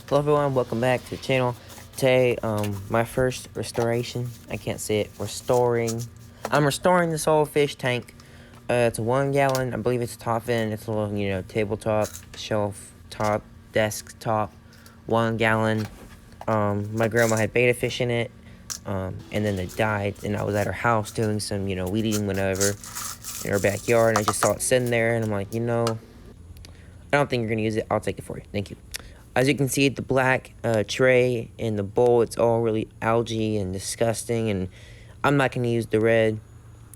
Hello everyone, welcome back to the channel. Today, my first restoration. I can't say it. I'm restoring this old fish tank. It's a 1 gallon. I believe it's top end. It's a little, tabletop, shelf top, desktop, 1 gallon. My grandma had betta fish in it. And then they died, and I was at her house doing some, weed eating, whatever, in her backyard, and I just saw it sitting there, and I'm like, I don't think you're gonna use it. I'll take it for you. Thank you. As you can see, the black tray in the bowl, it's all really algae and disgusting, and I'm not gonna use the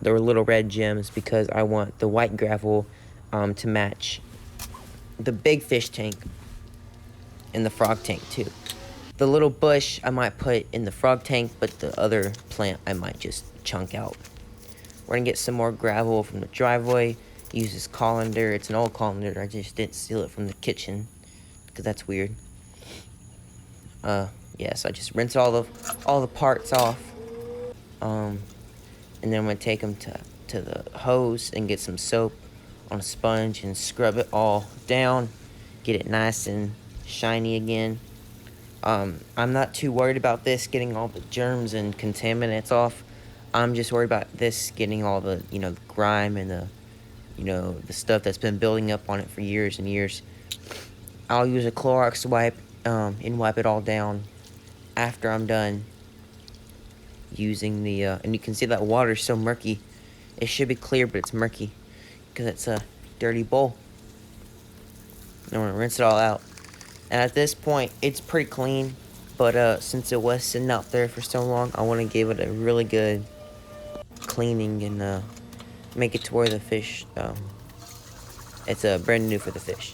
little red gems, because I want the white gravel to match the big fish tank and the frog tank too. The little bush I might put in the frog tank, but the other plant I might just chunk out. We're gonna get some more gravel from the driveway. Use this colander. It's an old colander. I just didn't steal it from the kitchen, because that's weird. So I just rinse all the parts off. And then I'm gonna take them to the hose and get some soap on a sponge and scrub it all down, get it nice and shiny again. I'm not too worried about this getting all the germs and contaminants off. I'm just worried about this getting all the, the grime and the stuff that's been building up on it for years and years. I'll use a Clorox wipe and wipe it all down after I'm done using the, and you can see that water's so murky. It should be clear, but it's murky because it's a dirty bowl. I'm gonna rinse it all out. And at this point, it's pretty clean, but since it was sitting out there for so long, I want to give it a really good cleaning and make it to where the fish, it's brand new for the fish.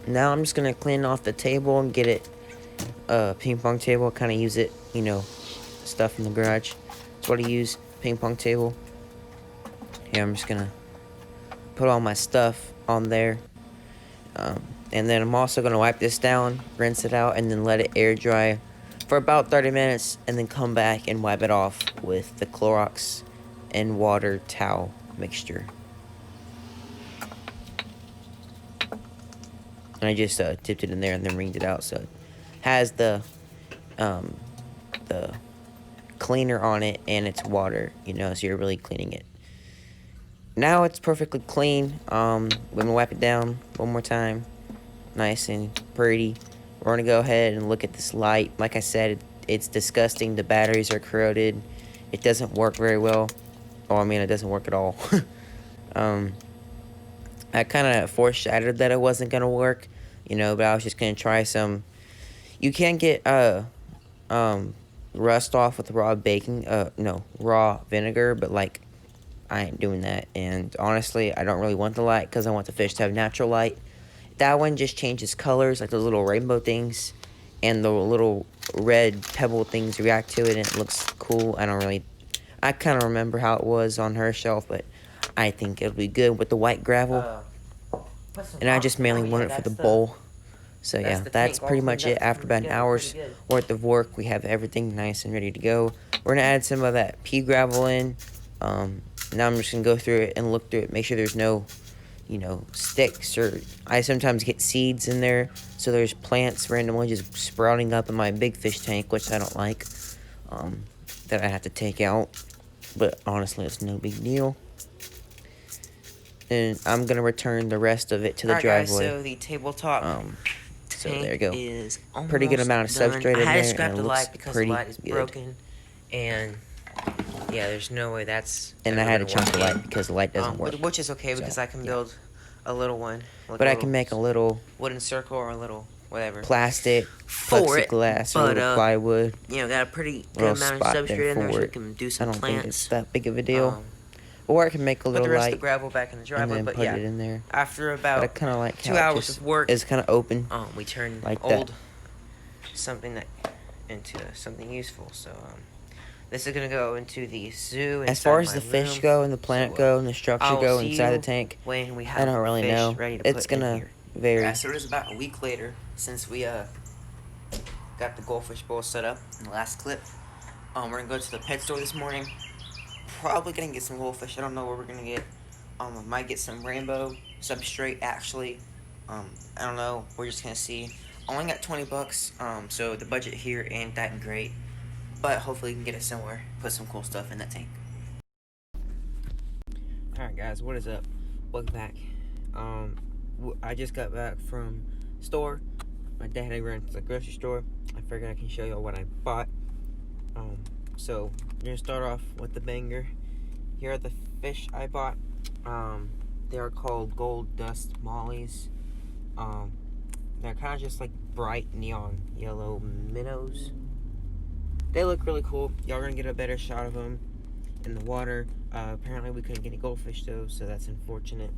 Now I'm just going to clean off the table and get it ping pong table, kind of use it, stuff in the garage. That's what I use, ping pong table. Here, I'm just gonna put all my stuff on there. And then I'm also gonna wipe this down, rinse it out, and then let it air dry for about 30 minutes, and then come back and wipe it off with the Clorox and water towel mixture. And I just dipped it in there and then wringed it out, so it has the cleaner on it, and it's water, so you're really cleaning it. Now it's perfectly clean. We're gonna wipe it down one more time, nice and pretty. We're gonna go ahead and look at this light. Like I said, it's disgusting. The batteries are corroded. It doesn't work very well. It doesn't work at all. I kind of foreshadowed that it wasn't gonna work, but I was just gonna try some. You can get rust off with raw raw vinegar, but I ain't doing that. And honestly, I don't really want the light, because I want the fish to have natural light. That one just changes colors, like those little rainbow things, and the little red pebble things react to it, and it looks cool. I kind of remember how it was on her shelf, but I think it'll be good with the white gravel. And I just mainly want it for the bowl. So yeah, that's pretty much it. After about an hour's worth of work, we have everything nice and ready to go. We're gonna add some of that pea gravel in. Now I'm just gonna go through it and look through it, make sure there's no, sticks, or I sometimes get seeds in there, so there's plants randomly just sprouting up in my big fish tank, which I don't like, that I have to take out. But honestly, it's no big deal. And I'm gonna return the rest of it to the driveway. Guys, so the tabletop so there you go. Is pretty good amount of substrate in there. I had to scrap the light light because the light is broken, and yeah, there's no way that's. And I had to chunk the light because the light doesn't work. Which is okay, because I can build a little one. But I can make a little wooden circle or a little whatever. Plastic, plexiglass, or little plywood. Got a pretty good amount of substrate in there, so we can do some plants. I don't think it's that big of a deal. Or I can make a little light. Put the rest of the gravel back in the driveway, and then put it in there. After about I kind of like 2 hours of work, it's kind of open. We turn like old something into something useful. So this is gonna go into the zoo. As far as the fish go and the plant go and the structure go inside the tank, when we have I don't really know. It's gonna vary. Yeah, so it was about a week later since we got the goldfish bowl set up in the last clip. We're gonna go to the pet store this morning. Probably gonna get some goldfish. I don't know what we're gonna get. I might get some rainbow substrate actually. I don't know. We're just gonna see. Only got 20 bucks. So the budget here ain't that great, but hopefully we can get it somewhere. Put some cool stuff in that tank. All right, guys, what is up? Welcome back. I just got back from store. My dad had to run to the grocery store. I figured I can show y'all what I bought. So we're gonna start off with the banger. Here are the fish I bought. They are called gold dust mollies. They're kind of just like bright neon yellow minnows. They look really cool. Y'all are gonna get a better shot of them in the water. Apparently we couldn't get any goldfish though, so that's unfortunate.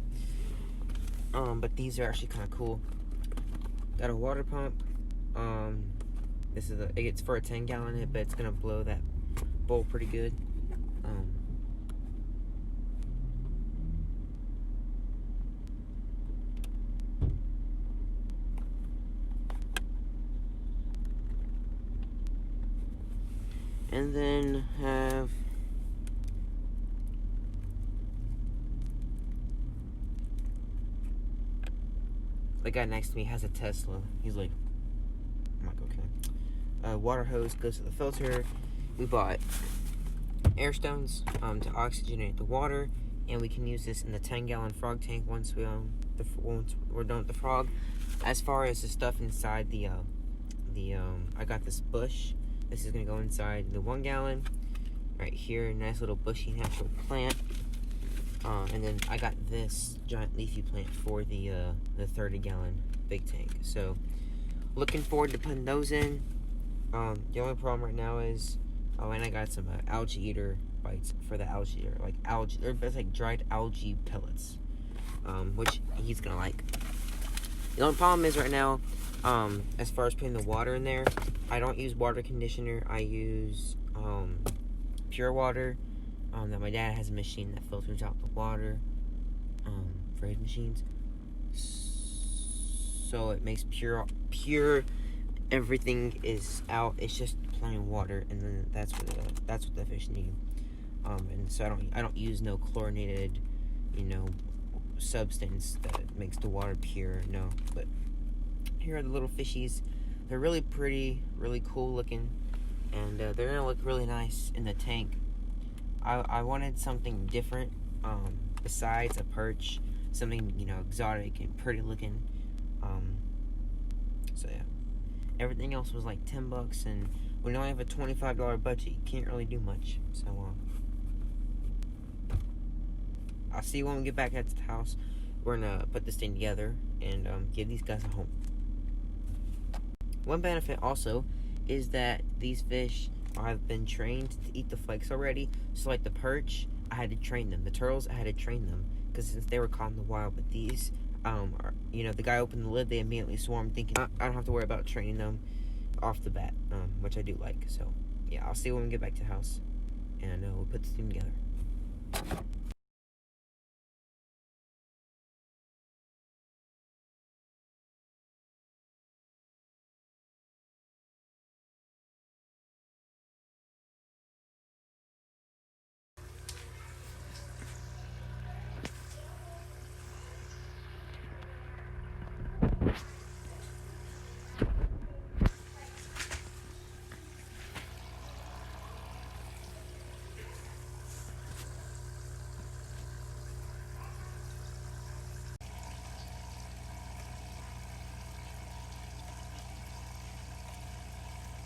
But these are actually kind of cool. Got a water pump. It's for a 10-gallon hit, but it's gonna blow that bowl pretty good. And then have the guy next to me has a Tesla. He's like, I'm like, okay. Water hose goes to the filter. We bought air stones to oxygenate the water, and we can use this in the 10-gallon frog tank once we're done with the frog. As far as the stuff inside I got this bush. This is gonna go inside the 1 gallon. Right here, nice little bushy natural plant. And then I got this giant leafy plant for the 30-gallon big tank. So, looking forward to putting those in. The only problem right now is, and I got some algae eater bites for the algae, or like algae, it's like dried algae pellets, which he's gonna like. The only problem is right now, as far as putting the water in there, I don't use water conditioner. I use pure water. That my dad has a machine that filters out the water for his machines, so it makes pure. Everything is out. It's just plain water, and then that's what the fish need. And so I don't use no chlorinated, substance that makes the water pure. No, but here are the little fishies. They're really pretty, really cool looking, and they're gonna look really nice in the tank. I wanted something different, besides a perch, something, exotic and pretty looking. So yeah. Everything else was like 10 bucks, and when you only have a $25 budget, you can't really do much. So, I'll see you when we get back at the house. We're gonna put this thing together and give these guys a home. One benefit also is that these fish have been trained to eat the flakes already. So like the perch, I had to train them. The turtles, I had to train them because since they were caught in the wild. But these, the guy opened the lid, they immediately swarmed, thinking I don't have to worry about training them off the bat, which I do like. So yeah, I'll see you when we get back to the house, and we'll put this thing together.